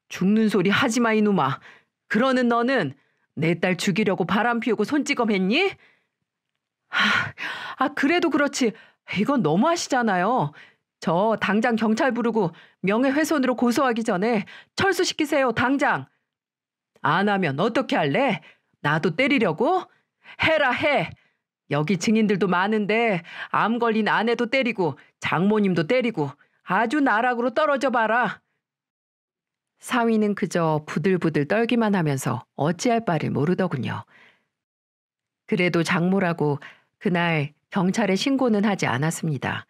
죽는 소리 하지 마, 이놈아. 그러는 너는 내 딸 죽이려고 바람 피우고 손찌검했니? 그래도 그렇지. 이건 너무하시잖아요. 저 당장 경찰 부르고 명예훼손으로 고소하기 전에 철수시키세요, 당장. 안 하면 어떻게 할래? 나도 때리려고? 해라, 해. 여기 증인들도 많은데 암 걸린 아내도 때리고 장모님도 때리고 아주 나락으로 떨어져 봐라. 사위는 그저 부들부들 떨기만 하면서 어찌할 바를 모르더군요. 그래도 장모라고 그날 경찰에 신고는 하지 않았습니다.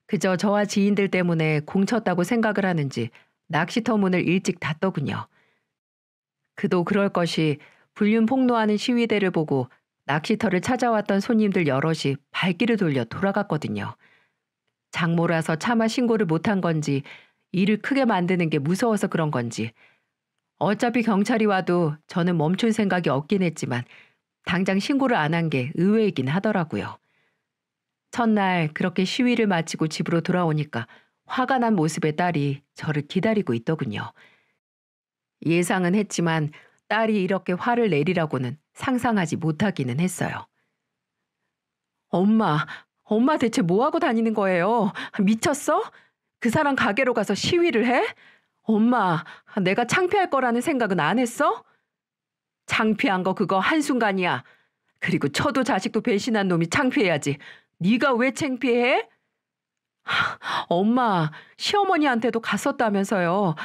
그저 저와 지인들 때문에 공쳤다고 생각을 하는지 낚시터 문을 일찍 닫더군요. 그도 그럴 것이 불륜 폭로하는 시위대를 보고 낚시터를 찾아왔던 손님들 여럿이 발길을 돌려 돌아갔거든요. 장모라서 차마 신고를 못한 건지 일을 크게 만드는 게 무서워서 그런 건지 어차피 경찰이 와도 저는 멈출 생각이 없긴 했지만 당장 신고를 안 한 게 의외이긴 하더라고요. 첫날 그렇게 시위를 마치고 집으로 돌아오니까 화가 난 모습의 딸이 저를 기다리고 있더군요. 예상은 했지만 딸이 이렇게 화를 내리라고는 상상하지 못하기는 했어요. 엄마 대체 뭐하고 다니는 거예요? 미쳤어? 그 사람 가게로 가서 시위를 해? 엄마, 내가 창피할 거라는 생각은 안 했어? 창피한 거 그거 한순간이야. 그리고 처도 자식도 배신한 놈이 창피해야지. 네가 왜 창피해? 엄마, 시어머니한테도 갔었다면서요.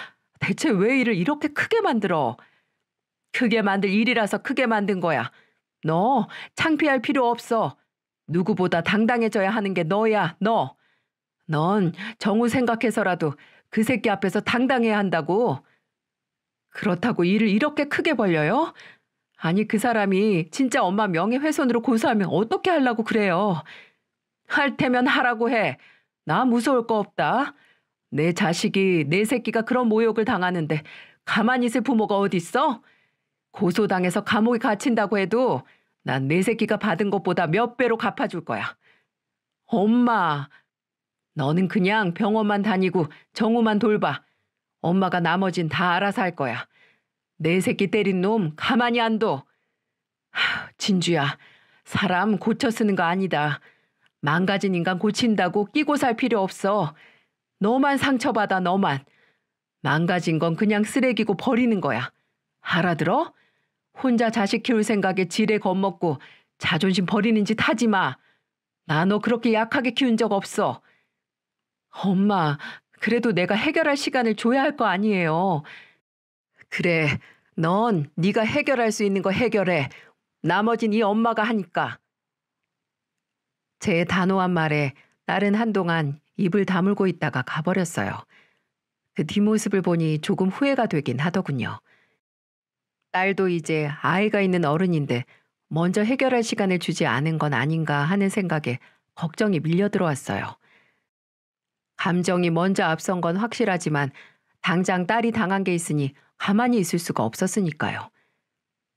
대체 왜 일을 이렇게 크게 만들어? 크게 만들 일이라서 크게 만든 거야. 너 창피할 필요 없어. 누구보다 당당해져야 하는 게 너야, 너. 넌 정우 생각해서라도 그 새끼 앞에서 당당해야 한다고. 그렇다고 일을 이렇게 크게 벌려요? 아니, 그 사람이 진짜 엄마 명예훼손으로 고소하면 어떻게 하려고 그래요? 할 테면 하라고 해. 나 무서울 거 없다. 내 자식이, 내 새끼가 그런 모욕을 당하는데 가만히 있을 부모가 어딨어? 고소당해서 감옥에 갇힌다고 해도 난 내 새끼가 받은 것보다 몇 배로 갚아줄 거야. 엄마, 너는 그냥 병원만 다니고 정우만 돌봐. 엄마가 나머진 다 알아서 할 거야. 내 새끼 때린 놈 가만히 안 둬. 진주야, 사람 고쳐 쓰는 거 아니다. 망가진 인간 고친다고 끼고 살 필요 없어. 너만 상처받아, 너만. 망가진 건 그냥 쓰레기고 버리는 거야. 알아들어? 혼자 자식 키울 생각에 지레 겁먹고 자존심 버리는 짓 하지 마. 나 너 그렇게 약하게 키운 적 없어. 엄마, 그래도 내가 해결할 시간을 줘야 할 거 아니에요. 그래, 넌 네가 해결할 수 있는 거 해결해. 나머진 네 엄마가 하니까. 제 단호한 말에 딸은 한동안 입을 다물고 있다가 가버렸어요. 그 뒷모습을 보니 조금 후회가 되긴 하더군요. 딸도 이제 아이가 있는 어른인데 먼저 해결할 시간을 주지 않은 건 아닌가 하는 생각에 걱정이 밀려 들어왔어요. 감정이 먼저 앞선 건 확실하지만 당장 딸이 당한 게 있으니 가만히 있을 수가 없었으니까요.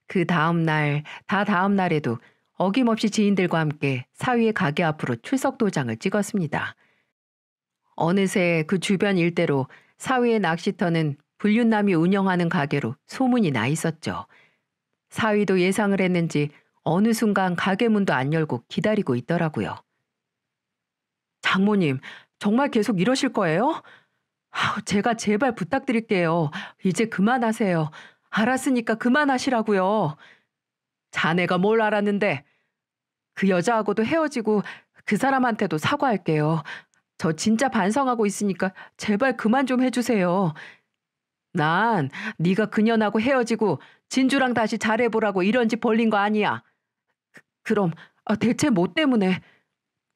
그 다음 날, 다다음 날에도 어김없이 지인들과 함께 사위의 가게 앞으로 출석 도장을 찍었습니다. 어느새 그 주변 일대로 사위의 낚시터는 불륜남이 운영하는 가게로 소문이 나 있었죠. 사위도 예상을 했는지 어느 순간 가게 문도 안 열고 기다리고 있더라고요. 장모님, 정말 계속 이러실 거예요? 제가 제발 부탁드릴게요. 이제 그만하세요. 알았으니까 그만하시라고요. 자네가 뭘 알았는데. 그 여자하고도 헤어지고 그 사람한테도 사과할게요. 저 진짜 반성하고 있으니까 제발 그만 좀 해주세요. 난 네가 그년하고 헤어지고 진주랑 다시 잘해보라고 이런 짓 벌린 거 아니야. 그럼 대체 뭐 때문에?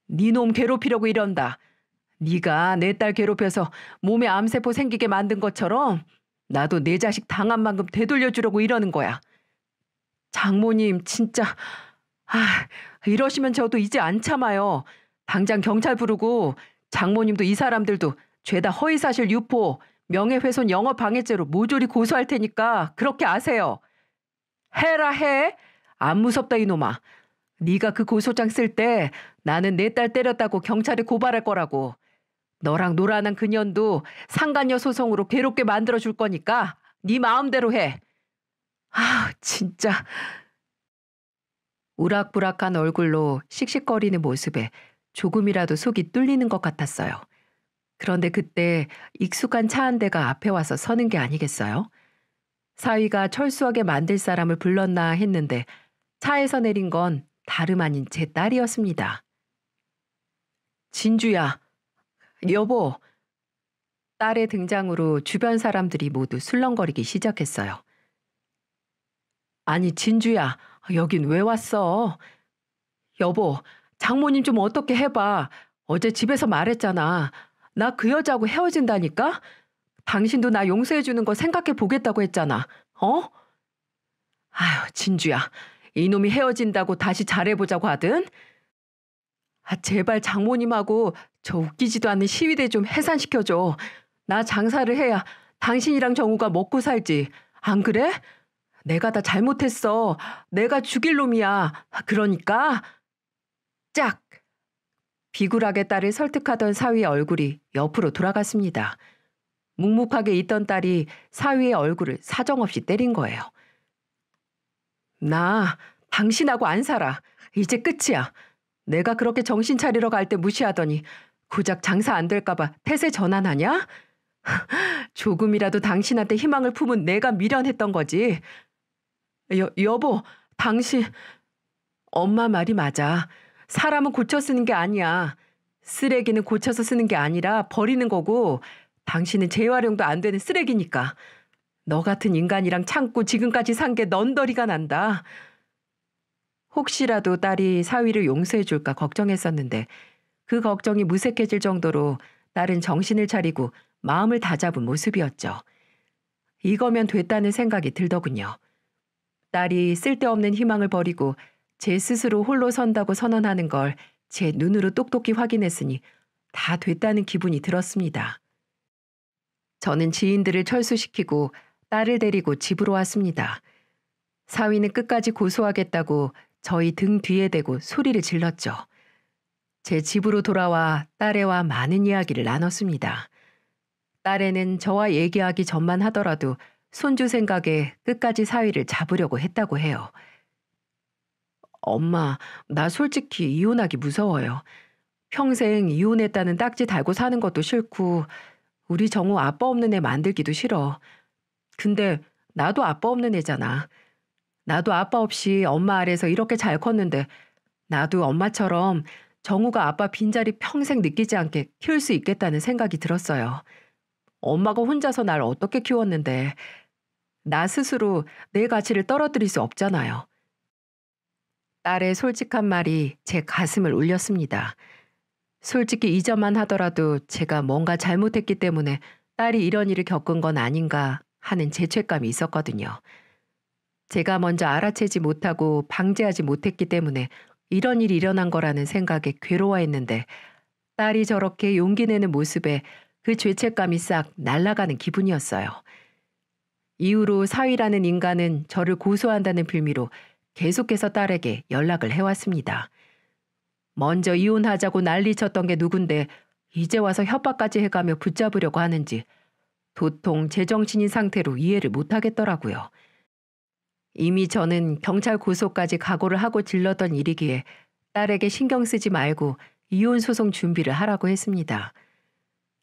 네 놈 괴롭히려고 이런다. 네가 내 딸 괴롭혀서 몸에 암세포 생기게 만든 것처럼 나도 내 자식 당한 만큼 되돌려주려고 이러는 거야. 장모님 진짜 이러시면 저도 이제 안 참아요. 당장 경찰 부르고 장모님도 이 사람들도 죄다 허위사실 유포, 명예훼손 영업방해죄로 모조리 고소할 테니까 그렇게 아세요. 해라 해. 안 무섭다 이놈아. 네가 그 고소장 쓸 때 나는 내 딸 때렸다고 경찰에 고발할 거라고. 너랑 노란한 그년도 상간녀 소송으로 괴롭게 만들어줄 거니까 네 마음대로 해. 진짜. 우락부락한 얼굴로 씩씩거리는 모습에 조금이라도 속이 뚫리는 것 같았어요. 그런데 그때 익숙한 차 한 대가 앞에 와서 서는 게 아니겠어요? 사위가 철수하게 만들 사람을 불렀나 했는데 차에서 내린 건 다름 아닌 제 딸이었습니다. 진주야, 여보. 딸의 등장으로 주변 사람들이 모두 술렁거리기 시작했어요. 아니 진주야, 여긴 왜 왔어? 여보, 장모님 좀 어떻게 해봐. 어제 집에서 말했잖아. 나 그 여자하고 헤어진다니까? 당신도 나 용서해주는 거 생각해 보겠다고 했잖아. 어? 아휴, 진주야. 이놈이 헤어진다고 다시 잘해보자고 하든? 제발 장모님하고 저 웃기지도 않는 시위대 좀 해산시켜줘. 나 장사를 해야 당신이랑 정우가 먹고 살지. 안 그래? 내가 다 잘못했어. 내가 죽일 놈이야. 그러니까 짝! 비굴하게 딸을 설득하던 사위의 얼굴이 옆으로 돌아갔습니다. 묵묵하게 있던 딸이 사위의 얼굴을 사정없이 때린 거예요. 나 당신하고 안 살아. 이제 끝이야. 내가 그렇게 정신 차리러 갈 때 무시하더니 고작 장사 안 될까봐 태세 전환하냐? 조금이라도 당신한테 희망을 품은 내가 미련했던 거지. 여보, 당신... 엄마 말이 맞아. 사람은 고쳐 쓰는 게 아니야. 쓰레기는 고쳐서 쓰는 게 아니라 버리는 거고 당신은 재활용도 안 되는 쓰레기니까. 너 같은 인간이랑 참고 지금까지 산 게 넌더리가 난다. 혹시라도 딸이 사위를 용서해 줄까 걱정했었는데 그 걱정이 무색해질 정도로 딸은 정신을 차리고 마음을 다잡은 모습이었죠. 이거면 됐다는 생각이 들더군요. 딸이 쓸데없는 희망을 버리고 제 스스로 홀로 선다고 선언하는 걸 제 눈으로 똑똑히 확인했으니 다 됐다는 기분이 들었습니다. 저는 지인들을 철수시키고 딸을 데리고 집으로 왔습니다. 사위는 끝까지 고소하겠다고 저희 등 뒤에 대고 소리를 질렀죠. 제 집으로 돌아와 딸애와 많은 이야기를 나눴습니다. 딸애는 저와 얘기하기 전만 하더라도 손주 생각에 끝까지 사위를 잡으려고 했다고 해요. 엄마, 나 솔직히 이혼하기 무서워요. 평생 이혼했다는 딱지 달고 사는 것도 싫고 우리 정우 아빠 없는 애 만들기도 싫어. 근데 나도 아빠 없는 애잖아. 나도 아빠 없이 엄마 아래서 이렇게 잘 컸는데 나도 엄마처럼 정우가 아빠 빈자리 평생 느끼지 않게 키울 수 있겠다는 생각이 들었어요. 엄마가 혼자서 날 어떻게 키웠는데 나 스스로 내 가치를 떨어뜨릴 수 없잖아요. 딸의 솔직한 말이 제 가슴을 울렸습니다. 솔직히 이전만 하더라도 제가 뭔가 잘못했기 때문에 딸이 이런 일을 겪은 건 아닌가 하는 죄책감이 있었거든요. 제가 먼저 알아채지 못하고 방지하지 못했기 때문에 이런 일이 일어난 거라는 생각에 괴로워했는데 딸이 저렇게 용기 내는 모습에 그 죄책감이 싹 날아가는 기분이었어요. 이후로 사위라는 인간은 저를 고소한다는 빌미로 계속해서 딸에게 연락을 해왔습니다. 먼저 이혼하자고 난리쳤던 게 누군데 이제 와서 협박까지 해가며 붙잡으려고 하는지 도통 제정신인 상태로 이해를 못하겠더라고요. 이미 저는 경찰 고소까지 각오를 하고 질렀던 일이기에 딸에게 신경 쓰지 말고 이혼 소송 준비를 하라고 했습니다.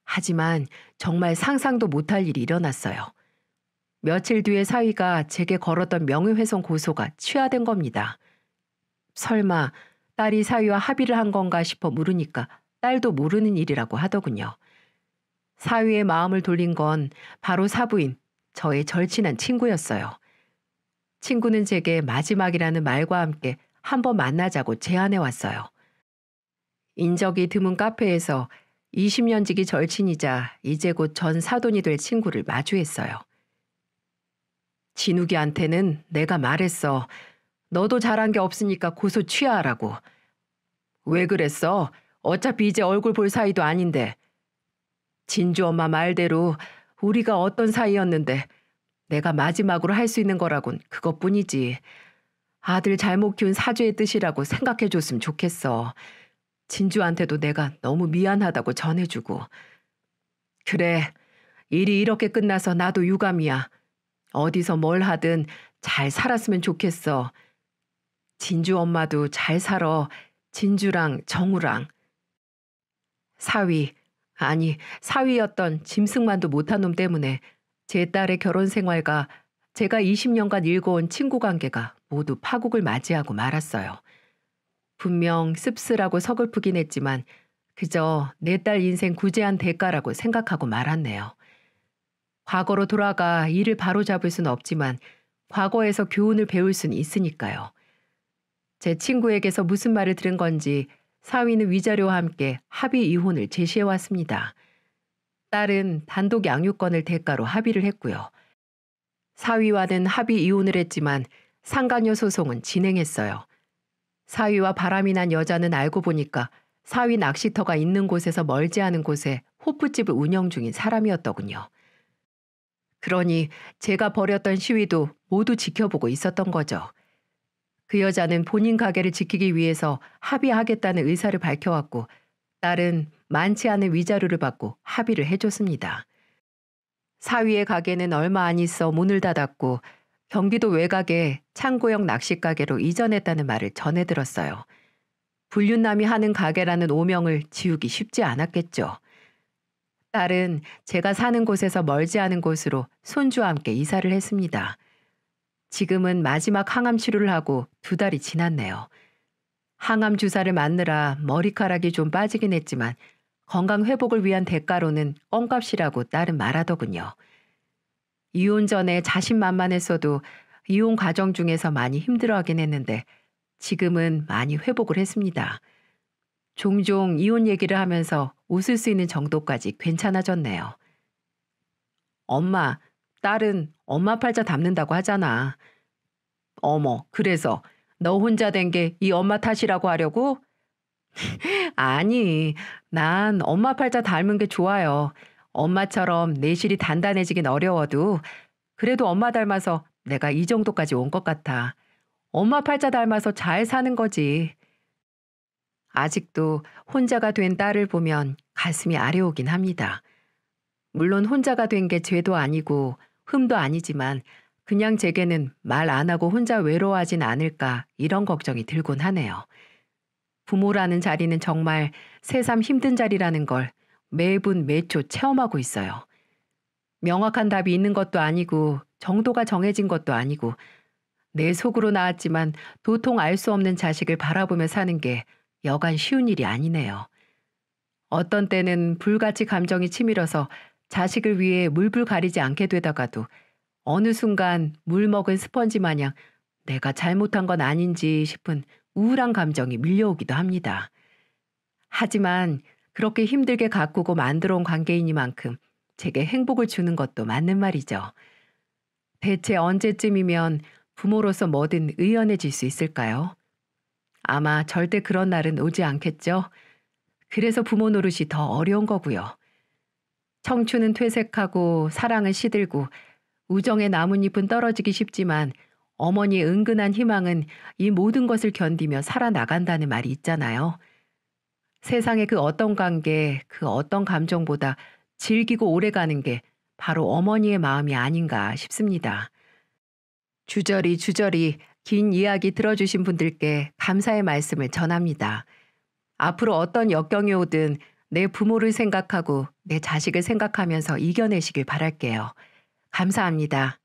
하지만 정말 상상도 못할 일이 일어났어요. 며칠 뒤에 사위가 제게 걸었던 명예훼손 고소가 취하된 겁니다. 설마 딸이 사위와 합의를 한 건가 싶어 물으니까 딸도 모르는 일이라고 하더군요. 사위의 마음을 돌린 건 바로 사부인 저의 절친한 친구였어요. 친구는 제게 마지막이라는 말과 함께 한번 만나자고 제안해 왔어요. 인적이 드문 카페에서 20년 지기 절친이자 이제 곧 전 사돈이 될 친구를 마주했어요. 진욱이한테는 내가 말했어. 너도 잘한 게 없으니까 고소 취하라고. 왜 그랬어? 어차피 이제 얼굴 볼 사이도 아닌데. 진주 엄마 말대로 우리가 어떤 사이였는데 내가 마지막으로 할 수 있는 거라곤 그것뿐이지. 아들 잘못 키운 사죄의 뜻이라고 생각해줬으면 좋겠어. 진주한테도 내가 너무 미안하다고 전해주고. 그래, 일이 이렇게 끝나서 나도 유감이야. 어디서 뭘 하든 잘 살았으면 좋겠어. 진주 엄마도 잘 살아. 진주랑 정우랑. 사위였던 짐승만도 못한 놈 때문에 제 딸의 결혼 생활과 제가 20년간 일궈온 친구 관계가 모두 파국을 맞이하고 말았어요. 분명 씁쓸하고 서글프긴 했지만 그저 내 딸 인생 구제한 대가라고 생각하고 말았네요. 과거로 돌아가 일을 바로잡을 수는 없지만 과거에서 교훈을 배울 수는 있으니까요. 제 친구에게서 무슨 말을 들은 건지 사위는 위자료와 함께 합의 이혼을 제시해왔습니다. 딸은 단독 양육권을 대가로 합의를 했고요. 사위와는 합의 이혼을 했지만 상간녀 소송은 진행했어요. 사위와 바람이 난 여자는 알고 보니까 사위 낚시터가 있는 곳에서 멀지 않은 곳에 호프집을 운영 중인 사람이었더군요. 그러니 제가 벌였던 시위도 모두 지켜보고 있었던 거죠. 그 여자는 본인 가게를 지키기 위해서 합의하겠다는 의사를 밝혀왔고 딸은 많지 않은 위자료를 받고 합의를 해줬습니다. 사위의 가게는 얼마 안 있어 문을 닫았고 경기도 외곽에 창고형 낚시가게로 이전했다는 말을 전해 들었어요. 불륜남이 하는 가게라는 오명을 지우기 쉽지 않았겠죠. 딸은 제가 사는 곳에서 멀지 않은 곳으로 손주와 함께 이사를 했습니다. 지금은 마지막 항암 치료를 하고 2달이 지났네요. 항암 주사를 맞느라 머리카락이 좀 빠지긴 했지만 건강 회복을 위한 대가로는 껌값이라고 딸은 말하더군요. 이혼 전에 자신만만했어도 이혼 과정 중에서 많이 힘들어하긴 했는데 지금은 많이 회복을 했습니다. 종종 이혼 얘기를 하면서 웃을 수 있는 정도까지 괜찮아졌네요. 엄마, 딸은 엄마 팔자 닮는다고 하잖아. 어머, 그래서 너 혼자 된 게 이 엄마 탓이라고 하려고? 아니, 난 엄마 팔자 닮은 게 좋아요. 엄마처럼 내실이 단단해지긴 어려워도 그래도 엄마 닮아서 내가 이 정도까지 온 것 같아. 엄마 팔자 닮아서 잘 사는 거지. 아직도 혼자가 된 딸을 보면 가슴이 아려오긴 합니다. 물론 혼자가 된 게 죄도 아니고 흠도 아니지만 그냥 제게는 말 안 하고 혼자 외로워하진 않을까 이런 걱정이 들곤 하네요. 부모라는 자리는 정말 새삼 힘든 자리라는 걸 매분 매초 체험하고 있어요. 명확한 답이 있는 것도 아니고 정도가 정해진 것도 아니고 내 속으로 낳았지만 도통 알 수 없는 자식을 바라보며 사는 게 여간 쉬운 일이 아니네요. 어떤 때는 불같이 감정이 치밀어서 자식을 위해 물불 가리지 않게 되다가도 어느 순간 물 먹은 스펀지 마냥 내가 잘못한 건 아닌지 싶은 우울한 감정이 밀려오기도 합니다. 하지만 그렇게 힘들게 가꾸고 만들어 온 관계이니만큼 제게 행복을 주는 것도 맞는 말이죠. 대체 언제쯤이면 부모로서 뭐든 의연해질 수 있을까요? 아마 절대 그런 날은 오지 않겠죠? 그래서 부모 노릇이 더 어려운 거고요. 청춘은 퇴색하고 사랑은 시들고 우정의 나뭇잎은 떨어지기 쉽지만 어머니의 은근한 희망은 이 모든 것을 견디며 살아나간다는 말이 있잖아요. 세상의 그 어떤 관계, 그 어떤 감정보다 질기고 오래가는 게 바로 어머니의 마음이 아닌가 싶습니다. 주저리 주저리 긴 이야기 들어주신 분들께 감사의 말씀을 전합니다. 앞으로 어떤 역경이 오든 내 부모를 생각하고 내 자식을 생각하면서 이겨내시길 바랄게요. 감사합니다.